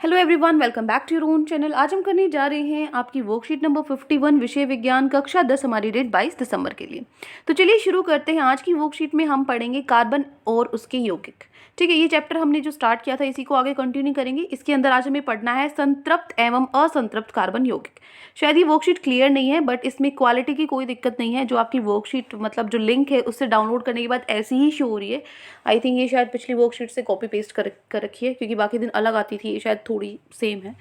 Hello everyone, welcome back to your own channel. आज हम करने जा रहे हैं आपकी वर्कशीट नंबर 51 विषय विज्ञान कक्षा 10। हमारी डेट 22 दिसंबर के लिए। तो चलिए शुरू करते हैं। आज की वर्कशीट में हम पढ़ेंगे कार्बन और उसके यौगिक। ठीक है, ये चैप्टर हमने जो स्टार्ट किया था इसी को आगे कंटिन्यू करेंगे। इसके अंदर आज हमें पढ़ना है संतृप्त एवं असंतृप्त कार्बन यौगिक। शायद ये वर्कशीट क्लियर नहीं है, बट इसमें क्वालिटी की कोई दिक्कत नहीं है। जो आपकी वर्कशीट मतलब जो लिंक है उससे डाउनलोड करने के बाद ऐसी ही शो हो रही है। आई थिंक ये शायद पिछली वर्कशीट से कॉपी पेस्ट कर रखी है, क्योंकि बाकी दिन अलग आती थी, ये शायद थोड़ी सेम है।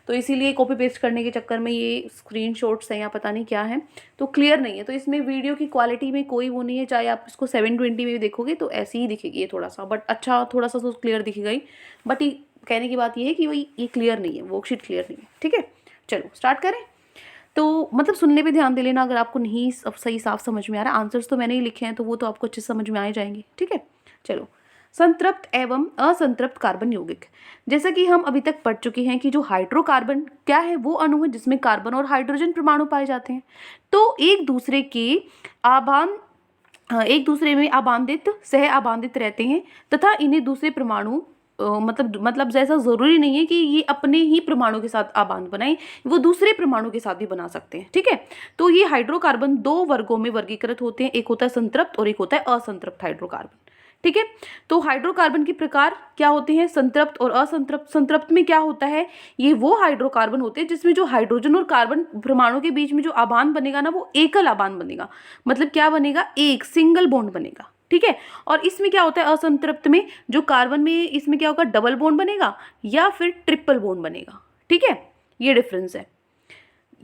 तो इसीलिए कॉपी पेस्ट करने के चक्कर में ये स्क्रीनशॉट्स हैं या पता नहीं क्या है, तो क्लियर नहीं है। तो इसमें वीडियो की क्वालिटी में कोई वो नहीं है, चाहे आप इसको 720 में भी देखोगे तो ऐसी ही दिखेगी ये थोड़ा सा, बट अच्छा थोड़ा सा तो क्लियर दिखेगा ही। बट ये कहने की बात ये है कि वही ये क्लियर नहीं है, वर्कशीट क्लियर नहीं है। ठीक है, चलो स्टार्ट करें। तो मतलब सुनने पे ध्यान दे लेना, अगर आपको नहीं सब सही साफ समझ में आ रहा। आंसर्स तो मैंने ही लिखे हैं तो वो तो आपको अच्छे से समझ में आ ही जाएंगे। ठीक है, चलो। संतृप्त एवं असंतृप्त कार्बन यौगिक। जैसा कि हम अभी तक पढ़ चुके हैं कि जो हाइड्रोकार्बन क्या है, वो अणु है जिसमें कार्बन और हाइड्रोजन परमाणु पाए जाते हैं। तो एक दूसरे में आबांधित सह आबांधित रहते हैं तथा इन्हें दूसरे परमाणु मतलब जैसा जरूरी नहीं है कि ये अपने ही परमाणु के साथ आबांध बनाए, वो दूसरे परमाणु के साथ भी बना सकते हैं। ठीक है, तो ये हाइड्रोकार्बन दो वर्गों में वर्गीकृत होते हैं, एक होता है संतृप्त और एक होता है असंतृप्त हाइड्रोकार्बन। ठीक है, तो हाइड्रोकार्बन के प्रकार क्या होते हैं, संतृप्त और असंतृप्त। संतृप्त में क्या होता है, ये वो हाइड्रोकार्बन होते हैं जिसमें जो हाइड्रोजन और कार्बन परमाणु के बीच में जो आबांध बनेगा ना, वो एकल आबांध बनेगा। मतलब क्या बनेगा, एक सिंगल बॉन्ड बनेगा। ठीक है, और इसमें क्या होता है असंतृप्त में, जो कार्बन में इसमें क्या होगा, डबल बॉन्ड बनेगा या फिर ट्रिपल बॉन्ड बनेगा। ठीक है, ये डिफरेंस है।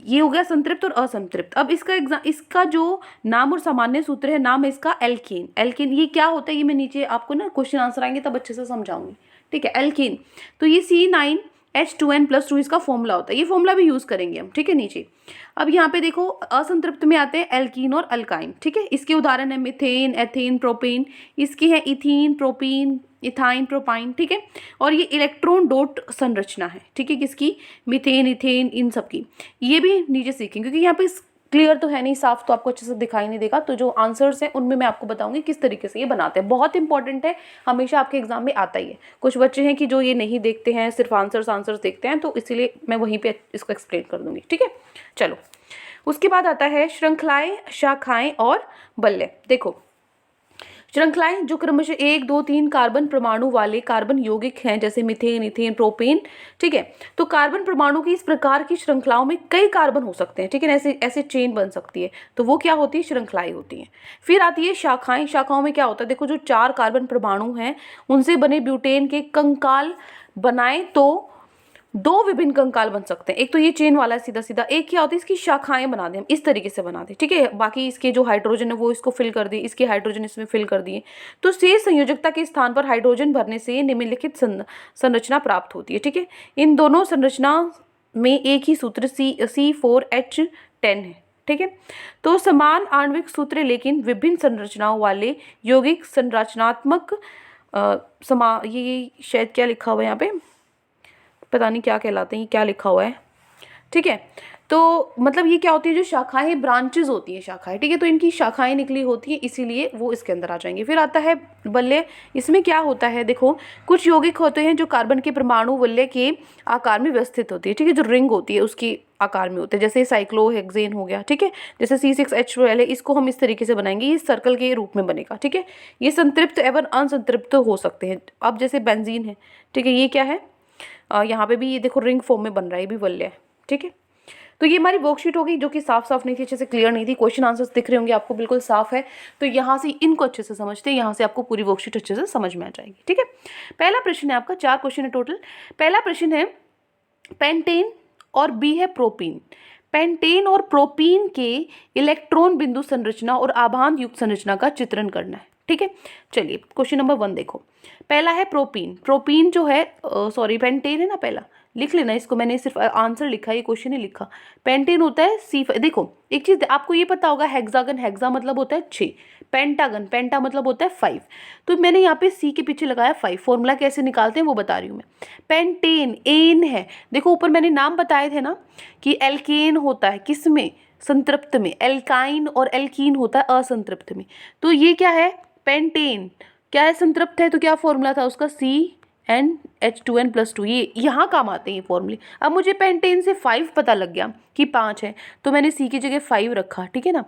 ये हो गया संतृप्त और असंतृप्त। अब इसका जो नाम और सामान्य सूत्र है, नाम है इसका एल्केन। एल्केन ये क्या होता है, ये मैं नीचे आपको ना क्वेश्चन आंसर आएंगे तब अच्छे से समझाऊंगी। ठीक है, एल्केन तो ये C9H2n+2 इसका फॉर्मूला होता है। ये फॉर्मूला भी यूज करेंगे हम। ठीक है, नीचे अब यहाँ पे देखो असंतृप्त में आते हैं एल्कीन और अल्काइन। ठीक है, इसके उदाहरण है मिथेन, एथेन, प्रोपेन। इसके हैं इथीन, प्रोपीन, इथाइन, प्रोपाइन। ठीक है, और ये इलेक्ट्रॉन डॉट संरचना है। ठीक है, किसकी, मिथेन, इथेन, इन सब की। ये भी नीचे सीखेंगे, क्योंकि यहाँ पे क्लियर तो है नहीं, साफ तो आपको अच्छे से दिखाई नहीं देगा। तो जो आंसर्स हैं उनमें मैं आपको बताऊंगी किस तरीके से ये बनाते हैं। बहुत इंपॉर्टेंट है, हमेशा आपके एग्जाम में आता ही है। कुछ बच्चे हैं कि जो ये नहीं देखते हैं, सिर्फ आंसर्स देखते हैं, तो इसीलिए मैं वहीं पे इसको एक्सप्लेन कर दूंगी। ठीक है, चलो। उसके बाद आता है श्रृंखलाएं, शाखाएं और बल्ले। देखो, श्रृंखलाएं जो क्रमशः 1, 2, 3 कार्बन परमाणु वाले कार्बन यौगिक हैं, जैसे मिथेन, इथेन, प्रोपेन। ठीक है, तो कार्बन परमाणु की इस प्रकार की श्रृंखलाओं में कई कार्बन हो सकते हैं। ठीक है, ऐसे ऐसे चेन बन सकती है, तो वो क्या होती है, श्रृंखलाएं होती हैं। फिर आती है शाखाएं। शाखाओं में क्या होता है, देखो जो 4 कार्बन परमाणु हैं उनसे बने ब्यूटेन के कंकाल बनाए तो 2 विभिन्न कंकाल बन सकते हैं। एक तो ये चेन वाला है सीधा सीधा, एक क्या होती है इसकी शाखाएं बना दें, हम इस तरीके से बना दें। ठीक है, बाकी इसके जो हाइड्रोजन है वो इसको फिल कर दिए, इसके हाइड्रोजन इसमें फिल कर दिए, तो शेष संयोजकता के स्थान पर हाइड्रोजन भरने से निम्नलिखित संरचना प्राप्त होती है। ठीक है, इन दोनों संरचना में एक ही सूत्र C4H10 है। ठीक है, तो समान आणविक सूत्र लेकिन विभिन्न संरचनाओं वाले यौगिक संरचनात्मक ये शायद क्या लिखा हुआ है यहाँ पे, पता नहीं क्या कहलाते हैं, ये क्या लिखा हुआ है। ठीक है, तो मतलब ये क्या होती है, जो शाखाएं ब्रांचेस होती हैं शाखाएं। ठीक है, तो इनकी शाखाएं निकली होती हैं, इसीलिए वो इसके अंदर आ जाएंगे। फिर आता है बल्ले। इसमें क्या होता है, देखो कुछ यौगिक होते हैं जो कार्बन के परमाणु बल्ले के आकार में व्यवस्थित होती है। ठीक है, जो रिंग होती है उसकी आकार में होते हैं, जैसे साइक्लोहेक्सेन हो गया। ठीक है, जैसे C6H12 है, इसको हम इस तरीके से बनाएंगे, ये सर्कल के रूप में बनेगा। ठीक है, ये संतृप्त एवं असंतृप्त हो सकते हैं। अब जैसे बेंजीन है, ठीक है, ये क्या है, यहाँ पे भी ये देखो रिंग फॉर्म में बन रहा है, ये भी वल्य है। ठीक है, तो ये हमारी वर्कशीट हो गई, जो कि साफ नहीं थी, अच्छे से क्लियर नहीं थी। क्वेश्चन आंसर्स दिख रहे होंगे आपको, बिल्कुल साफ है। तो यहाँ से इनको अच्छे से समझते हैं, यहाँ से आपको पूरी वर्कशीट अच्छे से समझ में आ जाएगी। ठीक है, पहला प्रश्न है आपका, 4 क्वेश्चन है टोटल। पहला प्रश्न है पेंटेन और बी है प्रोपीन। पेंटेन और प्रोपीन के इलेक्ट्रॉन बिंदु संरचना और आबांध युक्त संरचना का चित्रण करना है। ठीक है, चलिए क्वेश्चन नंबर 1 देखो। पहला है प्रोपीन। प्रोपीन जो है पेंटेन है ना, पहला लिख लेना इसको, मैंने सिर्फ आंसर लिखा है, ये क्वेश्चन नहीं लिखा। पेंटेन होता है C5। देखो एक चीज आपको ये पता होगा, हेक्सागन, हेक्सा मतलब होता है 6, पेंटागन, पेंटा मतलब होता है 5। तो मैंने यहाँ पे C के पीछे लगाया 5। फॉर्मूला कैसे निकालते हैं वो बता रही हूँ मैं। पेंटेन एन है, देखो ऊपर मैंने नाम बताए थे ना कि एल्केन होता है किस में, संतृप्त में, एल्काइन और एल्कीन होता है असंतृप्त में। तो ये क्या है, पेंटेन क्या है, संतृप्त है, तो क्या फॉर्मूला था उसका, NH2N+2, ये यहाँ काम आते हैं ये फॉर्मूले। अब मुझे पेंटेन से 5 पता लग गया कि 5 है, तो मैंने C की जगह 5 रखा, ठीक है ना।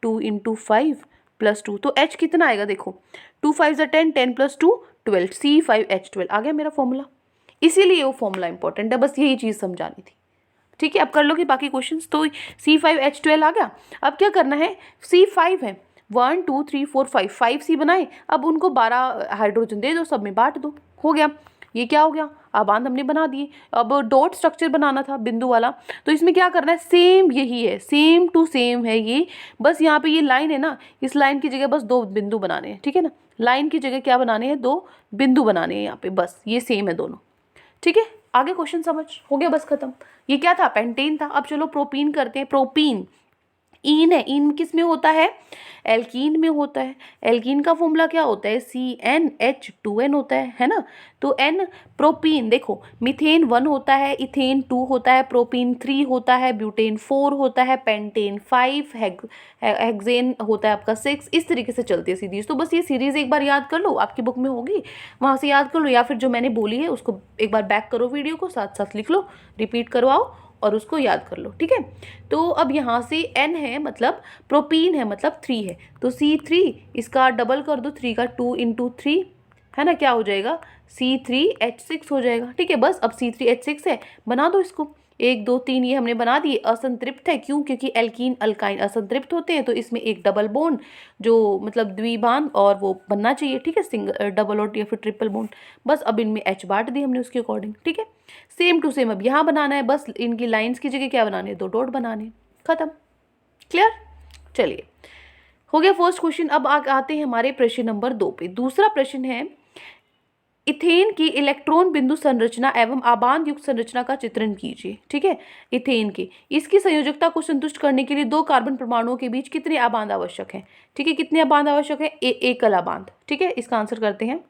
2 × 5 + 2, तो H कितना आएगा देखो, 2 × 5 = 10, 10 + 2 12, C5H12 आ गया मेरा फॉर्मूला। इसीलिए वो फॉर्मूला इंपॉर्टेंट है, बस यही चीज़ समझानी थी, ठीक है। अब कर लो कि बाकी क्वेश्चंस। तो C5H12 आ गया। अब क्या करना है, C5 है, 1 2 3 4 5 C बनाए। अब उनको 12 हाइड्रोजन दे दो, सब में बांट दो, हो गया। ये क्या हो गया, आबांध हमने बना दिए। अब डॉट स्ट्रक्चर बनाना था बिंदु वाला, तो इसमें क्या करना है, सेम यही है, सेम टू सेम है ये। बस यहाँ पे ये लाइन है ना, इस लाइन की जगह बस 2 बिंदु बनाने हैं, ठीक है ना। लाइन की जगह क्या बनाने हैं, 2 बिंदु बनाने हैं यहाँ पे, बस ये सेम है दोनों, ठीक है। आगे क्वेश्चन समझ, हो गया बस खत्म। ये क्या था, पेंटेन था। अब चलो प्रोपीन करते हैं। प्रोपीन ईन है, ईन किस में होता है, एल्कीन में होता है। एल्कीन का फॉर्मूला क्या होता है, CnH2n होता है ना। तो N प्रोपीन, देखो मीथेन 1 होता है, इथेन 2 होता है, प्रोपीन 3 होता है, ब्यूटेन 4 होता है, पेंटेन 5, हेक्सेन होता है आपका 6। इस तरीके से चलती है सीरीज। तो बस ये सीरीज एक बार याद कर लो, आपकी बुक में होगी, वहाँ से याद कर लो, या फिर जो मैंने बोली है उसको एक बार बैक करो, वीडियो को साथ साथ लिख लो, रिपीट करवाओ और उसको याद कर लो, ठीक है। तो अब यहाँ से N है मतलब प्रोपीन है, मतलब 3 है, तो C3, इसका डबल कर दो, 3 का 2 × 3 है ना, क्या हो जाएगा, C3H6 हो जाएगा, ठीक है। बस अब C3H6 है, बना दो इसको। 1 2 3 ये हमने बना दिए। असंतृप्त है, क्यों, क्योंकि एल्कीन अल्काइन असंतृप्त होते हैं, तो इसमें एक डबल बॉन्ड जो मतलब द्विबांध और वो बनना चाहिए, ठीक है, सिंगल डबल और या फिर ट्रिपल बॉन्ड। बस अब इनमें H बांट दी हमने उसके अकॉर्डिंग, ठीक है। सेम टू सेम अब यहाँ बनाना है, बस इनकी लाइंस की जगह क्या बनाने हैं, 2 डॉट बनाने, खत्म, क्लियर। चलिए, हो गया फर्स्ट क्वेश्चन। अब आते हैं हमारे प्रश्न नंबर 2 पे। दूसरा प्रश्न है, इथेन की इलेक्ट्रॉन बिंदु संरचना एवं आबांध युक्त संरचना का चित्रण कीजिए, ठीक है। इथेन की इसकी संयोजकता को संतुष्ट करने के लिए 2 कार्बन परमाणुओं के बीच कितने आबांध आवश्यक हैं, ठीक है। कितने आबांध आवश्यक है, एकल आबांध, ठीक है। इसका आंसर करते हैं,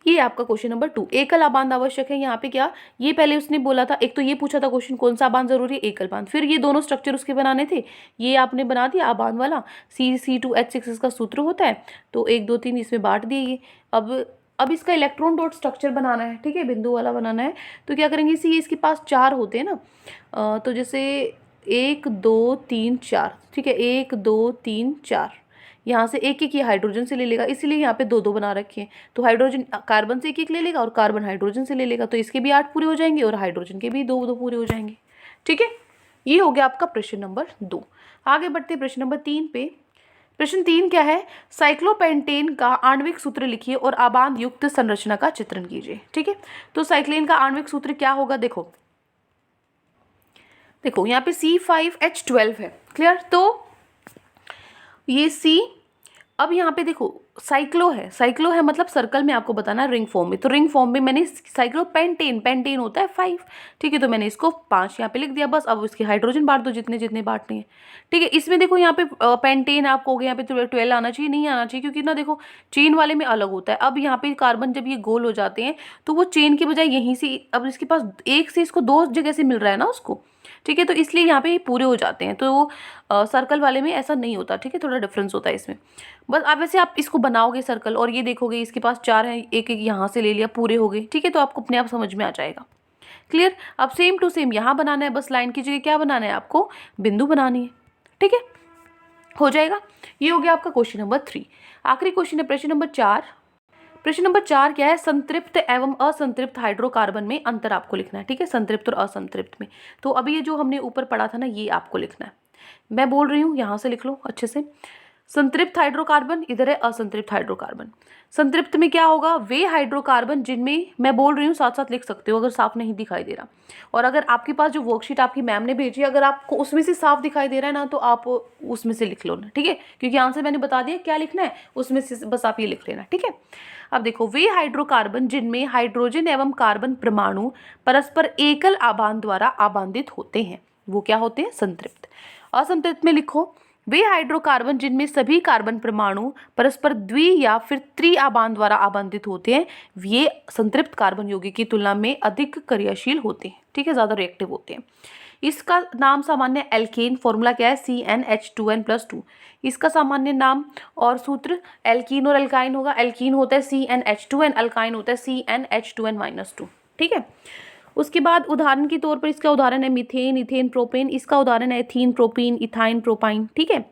ये आपका क्वेश्चन नंबर 2, एकल आबांध आवश्यक है। यहाँ पे क्या, ये पहले उसने बोला था, एक तो ये पूछा था क्वेश्चन कौन सा आबांध जरूरी है, एकल बांध। फिर ये दोनों स्ट्रक्चर उसके बनाने थे, ये आपने बना दिया आबांध वाला, C2H6 इसका सूत्र होता है, तो 1 2 3 इसमें बांट दिए ये। अब इसका इलेक्ट्रॉन डॉट स्ट्रक्चर बनाना है, ठीक है, बिंदु वाला बनाना है। तो क्या करेंगे, इसी इसके पास 4 होते हैं ना, तो जैसे 1 2 3 4, ठीक है, 1 2 3 4, यहाँ से एक एक ये हाइड्रोजन से ले लेगा, इसीलिए यहाँ पे 2 2 बना रखे हैं। तो हाइड्रोजन कार्बन से एक एक ले लेगा और कार्बन हाइड्रोजन से ले लेगा, तो इसके भी 8 पूरे हो जाएंगे और हाइड्रोजन के भी 2 2 पूरे हो जाएंगे, ठीक है। ये हो गया आपका प्रश्न नंबर 2। आगे बढ़ते हैं प्रश्न नंबर 3 पे। प्रश्न 3 क्या है, साइक्लोपेंटेन का आणविक सूत्र लिखिए और आबांध युक्त संरचना का चित्रण कीजिए, ठीक है। तो साइक्लेन का आणविक सूत्र क्या होगा, देखो यहाँ पे C5H12 है, क्लियर। तो ये C, अब यहाँ पे देखो साइक्लो है मतलब सर्कल में आपको बताना रिंग फॉर्म में, तो रिंग फॉर्म में मैंने पेंटेन होता है 5, ठीक है, तो मैंने इसको 5 यहाँ पे लिख दिया। बस अब इसके हाइड्रोजन बांट दो जितने जितने बांटने हैं, ठीक है। इसमें देखो यहाँ पे पेंटेन आपको हो गया, यहाँ पे 12 आना चाहिए, नहीं आना चाहिए, क्योंकि ना देखो चेन वाले में अलग होता है। अब यहाँ पे कार्बन जब ये गोल हो जाते हैं तो वो चेन की बजाय यहीं से, अब इसके पास एक से इसको 2 जगह से मिल रहा है ना उसको, ठीक है, तो इसलिए यहाँ पे पूरे हो जाते हैं। तो सर्कल वाले में ऐसा नहीं होता, ठीक है, थोड़ा डिफरेंस होता है इसमें। बस अब वैसे आप इसको बनाओगे सर्कल और ये देखोगे इसके पास 4 हैं, एक एक यहाँ से ले लिया, पूरे हो गए, ठीक है। तो आपको अपने आप समझ में आ जाएगा, क्लियर। अब सेम टू सेम यहाँ बनाना है, बस लाइन की जगह क्या बनाना है, आपको बिंदु बनानी है, ठीक है, हो जाएगा। ये हो गया आपका क्वेश्चन नंबर 3। आखिरी क्वेश्चन है प्रश्न नंबर 4। प्रश्न नंबर 4 क्या है, संतृप्त एवं असंतृप्त हाइड्रोकार्बन में अंतर आपको लिखना है, ठीक है, संतृप्त और असंतृप्त में। तो अभी ये जो हमने ऊपर पढ़ा था ना, ये आपको लिखना है, मैं बोल रही हूँ, यहाँ से लिख लो अच्छे से। संतृप्त हाइड्रोकार्बन, इधर है असंतृप्त हाइड्रोकार्बन। संतृप्त में क्या होगा, वे हाइड्रोकार्बन जिनमें, मैं बोल रही हूँ साथ साथ लिख सकते हो अगर साफ नहीं दिखाई दे रहा, और अगर आपके पास जो वर्कशीट आपकी मैम ने भेजी अगर आपको उसमें से साफ दिखाई दे रहा है ना, तो आप उसमें से लिख लो ना, ठीक है, क्योंकि आंसर मैंने बता दिया क्या लिखना है, उसमें से बस आप ये लिख लेना, ठीक है। अब देखो, वे हाइड्रोकार्बन जिनमें हाइड्रोजन एवं कार्बन परमाणु परस्पर एकल आबांध द्वारा आबांधित होते हैं, वो क्या होते हैं, संतृप्त। असंतृप्त में लिखो, वे हाइड्रोकार्बन जिनमें सभी कार्बन परमाणु परस्पर द्वि या फिर त्रि आबांध द्वारा आबांधित होते हैं, ये संतृप्त कार्बन यौगिक की तुलना में अधिक क्रियाशील होते हैं, ठीक है, ज्यादा रिएक्टिव होते हैं। इसका नाम सामान्य एल्केन, फॉर्मूला क्या है CnH2n+2। इसका सामान्य नाम और सूत्र एल्कीन और एल्काइन होगा। एल्कीन होता है CnH2n, अल्काइन होता है CnH2n-2। ठीक है। उसके बाद उदाहरण के तौर पर इसका उदाहरण है मीथेन, इथेन, प्रोपेन। इसका उदाहरण है एथीन, प्रोपीन, इथाइन, प्रोपाइन। ठीक है।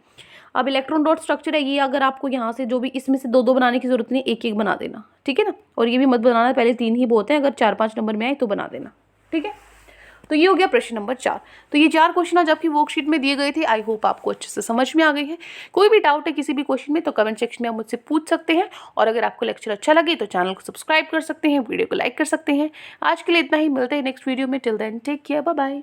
अब इलेक्ट्रॉन डॉट स्ट्रक्चर है ये, अगर आपको यहाँ से जो भी इसमें से दो दो बनाने की जरूरत नहीं, एक एक बना देना। ठीक है ना। और ये भी मत बनाना, पहले 3 ही बहुत है, अगर 4-5 नंबर में आए तो बना देना। ठीक है। तो ये हो गया प्रश्न नंबर 4। तो ये 4 क्वेश्चन आज आपकी वर्कशीट में दिए गए थे। आई होप आपको अच्छे से समझ में आ गई है। कोई भी डाउट है किसी भी क्वेश्चन में तो कमेंट सेक्शन में आप मुझसे पूछ सकते हैं। और अगर आपको लेक्चर अच्छा लगे तो चैनल को सब्सक्राइब कर सकते हैं, वीडियो को लाइक कर सकते हैं। आज के लिए इतना ही, मिलते हैं नेक्स्ट वीडियो में। Till then take care, bye bye.